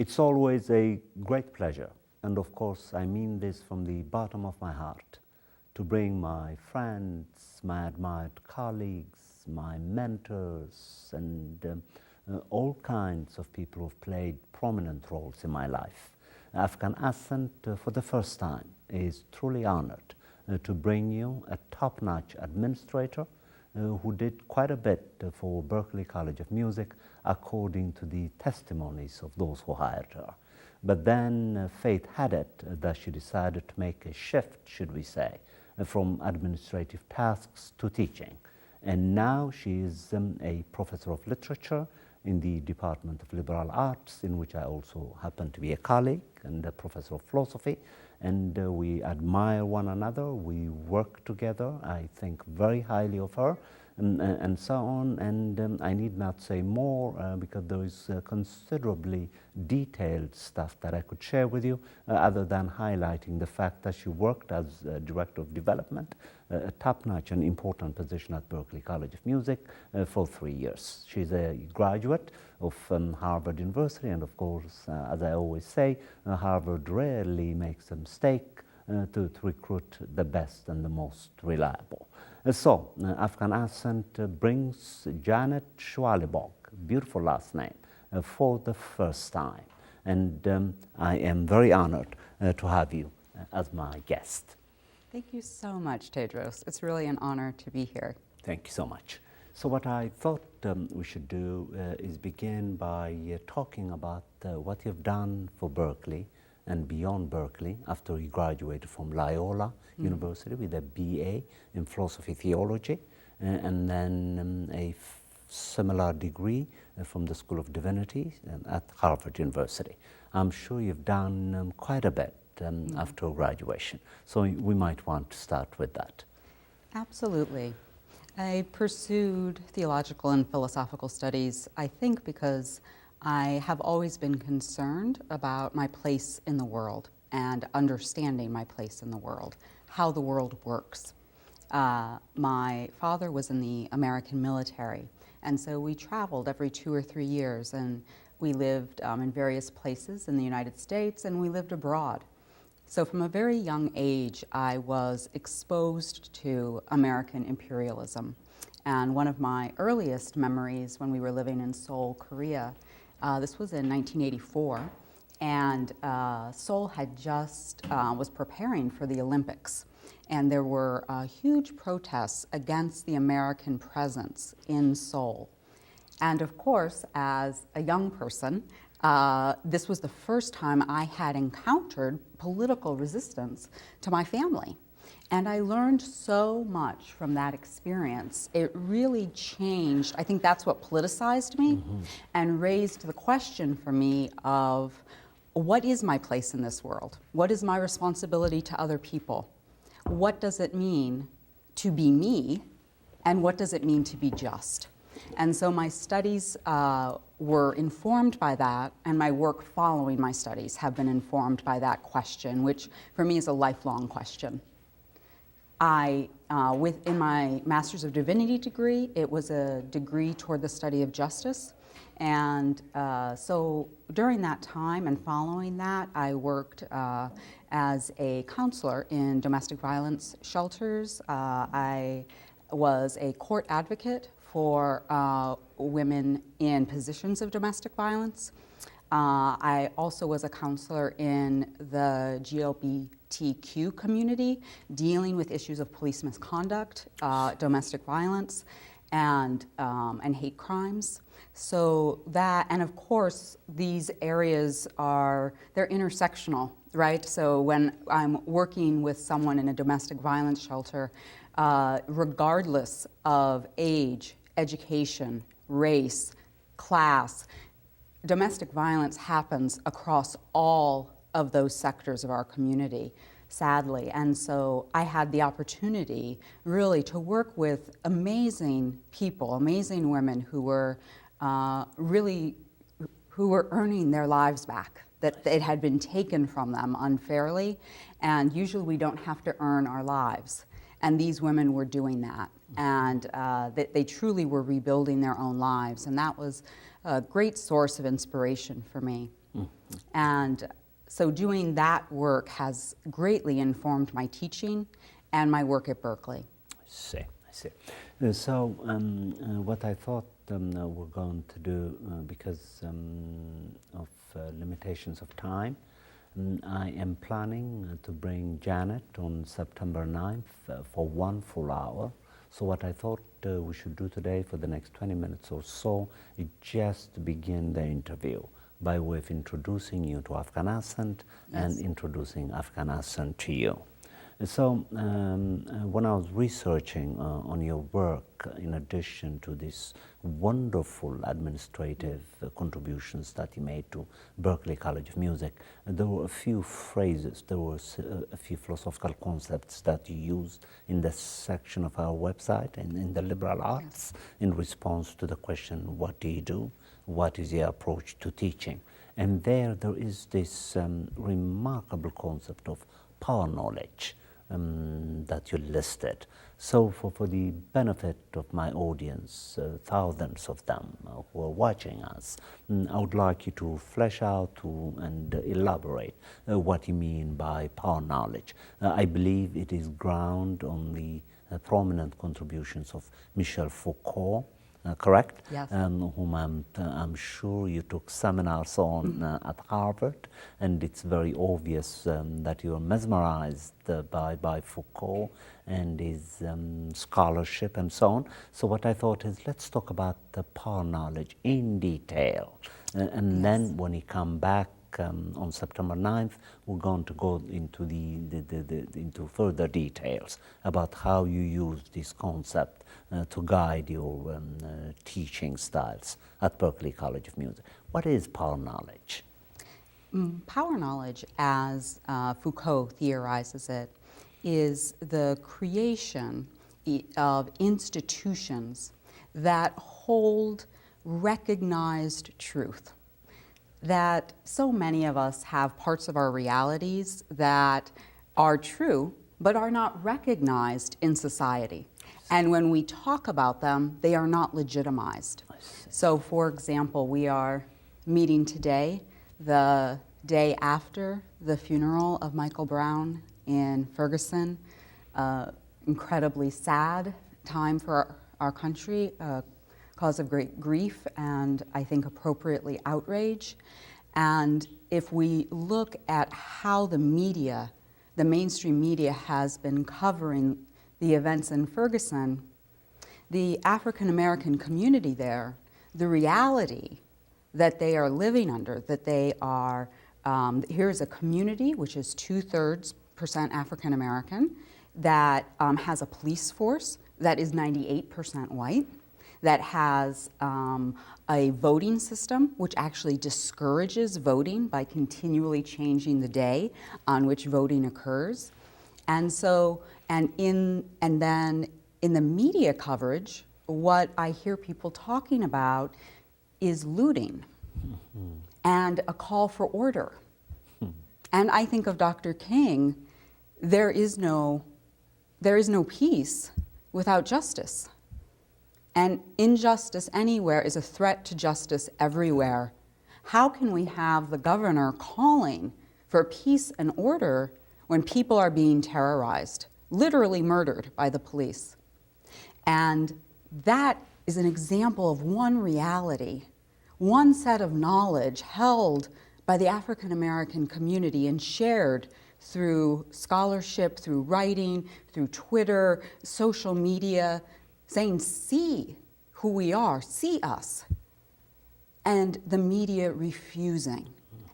It's always a great pleasure, and of course I mean this from the bottom of my heart, to bring my friends, my admired colleagues, my mentors, and all kinds of people who've played prominent roles in my life. African Accent, for the first time, is truly honored to bring you a top-notch administrator who did quite a bit for Berklee College of Music, according to the testimonies of those who hired her. But then fate had it that she decided to make a shift, should we say, from administrative tasks to teaching. And now she is a professor of literature in the Department of Liberal Arts, in which I also happen to be a colleague, and a professor of philosophy. And we admire one another, we work together. I think very highly of her, and so on. And I need not say more because there is considerably detailed stuff that I could share with you, other than highlighting the fact that she worked as Director of Development, a top-notch and important position at Berklee College of Music for 3 years. She's a graduate of Harvard University, and of course, as I always say, Harvard rarely makes a mistake to recruit the best and the most reliable. So, African Accent brings Janet Schwalibog, beautiful last name, for the first time. And I am very honored to have you as my guest. Thank you so much, Tedros. It's really an honor to be here. Thank you so much. So what I thought we should do is begin by talking about what you've done for Berklee and beyond Berklee after you graduated from Loyola University with a BA in philosophy theology, and then a similar degree from the School of Divinity at Harvard University. I'm sure you've done quite a bit after graduation, so we might want to start with that. Absolutely. I pursued theological and philosophical studies, I think because I have always been concerned about my place in the world and understanding my place in the world, how the world works. My father was in the American military, and so we traveled every 2 or 3 years, and we lived in various places in the United States, and we lived abroad. So from a very young age, I was exposed to American imperialism. And one of my earliest memories when we were living in Seoul, Korea, this was in 1984, and Seoul had just was preparing for the Olympics. And there were huge protests against the American presence in Seoul. And of course, as a young person, this was the first time I had encountered political resistance to my family. And I learned so much from that experience. It really changed, I think that's what politicized me and raised the question for me of what is my place in this world? What is my responsibility to other people? What does it mean to be me? And what does it mean to be just? And so my studies were informed by that, and my work following my studies have been informed by that question, which for me is a lifelong question. In my Master's of Divinity degree, it was a degree toward the study of justice. And so during that time and following that, I worked as a counselor in domestic violence shelters. I was a court advocate for women in positions of domestic violence. I also was a counselor in the GLBTQ community, dealing with issues of police misconduct, domestic violence, and hate crimes. So that, and of course, these areas they're intersectional, right? So when I'm working with someone in a domestic violence shelter, regardless of age, education, race, class, domestic violence happens across all of those sectors of our community, sadly. And so I had the opportunity really to work with amazing people, amazing women who were earning their lives back, that it had been taken from them unfairly. And usually we don't have to earn our lives. And these women were doing that. And they truly were rebuilding their own lives. And that was a great source of inspiration for me. And so doing that work has greatly informed my teaching and my work at Berkeley. I see, I see. So what I thought we're going to do, because of limitations of time, I am planning to bring Janet on September 9th for 1 full hour. So what I thought we should do today for the next 20 minutes or so is just begin the interview by way of introducing you to Afghan Ascent and introducing Afghan Ascent to you. So when I was researching on your work, in addition to these wonderful administrative contributions that you made to Berklee College of Music, there were a few phrases, there were a few philosophical concepts that you used in the section of our website and in the liberal arts in response to the question, what do you do? What is your approach to teaching? And there is this remarkable concept of power knowledge that you listed. So for the benefit of my audience, thousands of them who are watching us, I would like you to flesh out and elaborate what you mean by power knowledge. I believe it is grounded on the prominent contributions of Michel Foucault, correct? Yes. Whom I'm sure you took seminars on at Harvard, and it's very obvious that you're mesmerized by Foucault and his scholarship and so on. So what I thought is, let's talk about the power knowledge in detail, and then when you come back on September 9th, we're going to go into into further details about how you use this concept to guide your teaching styles at Berklee College of Music. What is power knowledge? Power knowledge, as Foucault theorizes it, is the creation of institutions that hold recognized truth. That so many of us have parts of our realities that are true but are not recognized in society. And when we talk about them, they are not legitimized. So for example, we are meeting today, the day after the funeral of Michael Brown in Ferguson. Incredibly sad time for our country, cause of great grief and I think appropriately outrage. And if we look at how the media, the mainstream media has been covering the events in Ferguson, the African American community there, the reality that they are living under, that they are, here's a community which is 2/3% African American, that has a police force that is 98% white, that has a voting system which actually discourages voting by continually changing the day on which voting occurs. And so, and then in the media coverage, what I hear people talking about is looting and a call for order. And I think of Dr. King, there is no peace without justice. And injustice anywhere is a threat to justice everywhere. How can we have the governor calling for peace and order when people are being terrorized, literally murdered by the police? And that is an example of one reality, one set of knowledge held by the African American community and shared through scholarship, through writing, through Twitter, social media, saying, see who we are, see us. And the media refusing,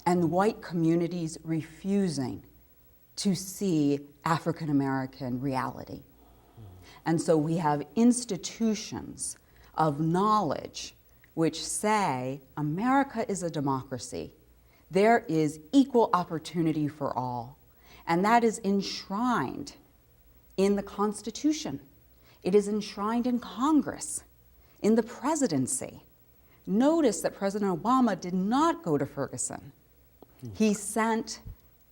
and the white communities refusing to see African American reality. And so we have institutions of knowledge which say America is a democracy. There is equal opportunity for all. And that is enshrined in the Constitution. It is enshrined in Congress, in the presidency. Notice that President Obama did not go to Ferguson. He sent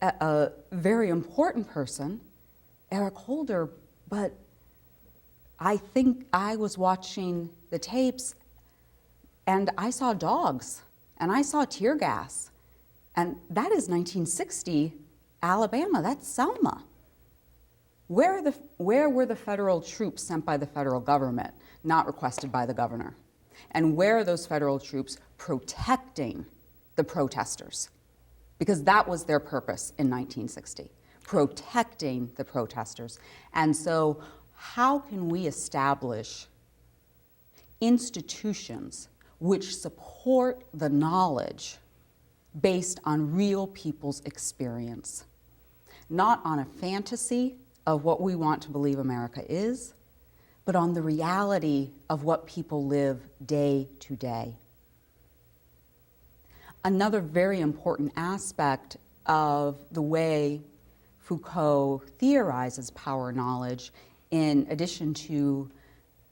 a very important person, Eric Holder, but I think I was watching the tapes and I saw dogs and I saw tear gas. And that is 1960 Alabama, that's Selma. Where were the federal troops sent by the federal government, not requested by the governor? And where are those federal troops protecting the protesters? Because that was their purpose in 1960, protecting the protesters. And so how can we establish institutions which support the knowledge based on real people's experience, not on a fantasy of what we want to believe America is, but on the reality of what people live day to day. Another very important aspect of the way Foucault theorizes power knowledge, in addition to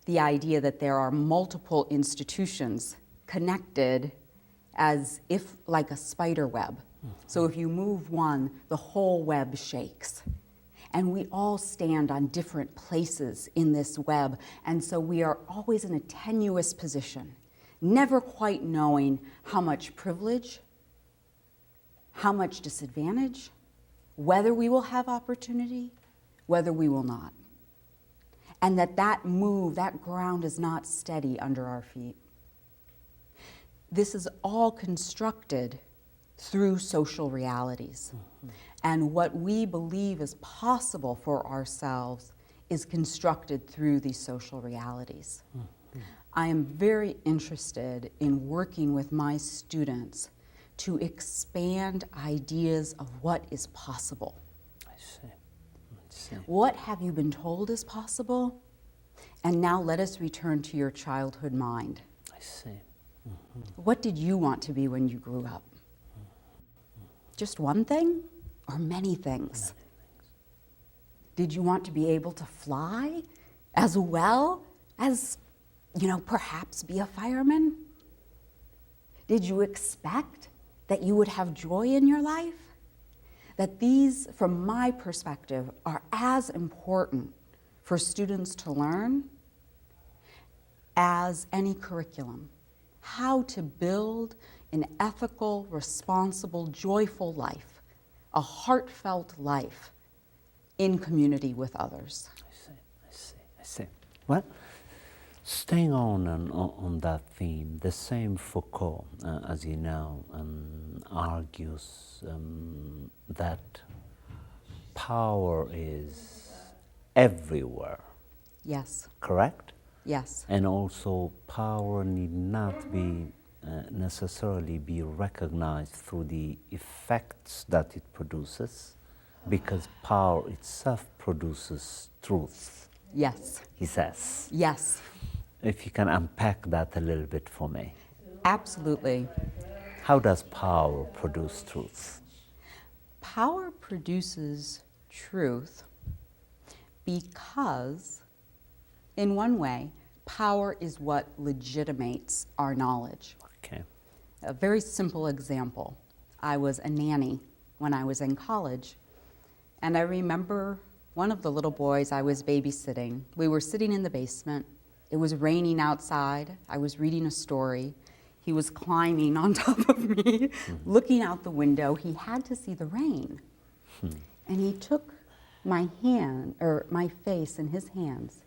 the idea that there are multiple institutions connected as if like a spider web. So if you move one, the whole web shakes. And we all stand on different places in this web, and so we are always in a tenuous position, never quite knowing how much privilege, how much disadvantage, whether we will have opportunity, whether we will not. And that ground is not steady under our feet. This is all constructed through social realities. And what we believe is possible for ourselves is constructed through these social realities. I am very interested in working with my students to expand ideas of what is possible. I see. What have you been told is possible? And now let us return to your childhood mind. I see. What did you want to be when you grew up? Just one thing or many things? Did you want to be able to fly as well as, perhaps be a fireman? Did you expect that you would have joy in your life? That these, from my perspective, are as important for students to learn as any curriculum. How to build an ethical, responsible, joyful life, a heartfelt life in community with others. I see. Well, staying on that theme, the same Foucault, as you know, argues that power is everywhere. Yes. Correct? Yes. And also power need not be necessarily be recognized through the effects that it produces, because power itself produces truth. Yes. He says. Yes. If you can unpack that a little bit for me. Absolutely. How does power produce truth? Power produces truth because, in one way, power is what legitimates our knowledge. Okay. A very simple example. I was a nanny when I was in college, and I remember one of the little boys I was babysitting. We were sitting in the basement. It was raining outside. I was reading a story. He was climbing on top of me, looking out the window. He had to see the rain. And he took my hand, or my face in his hands,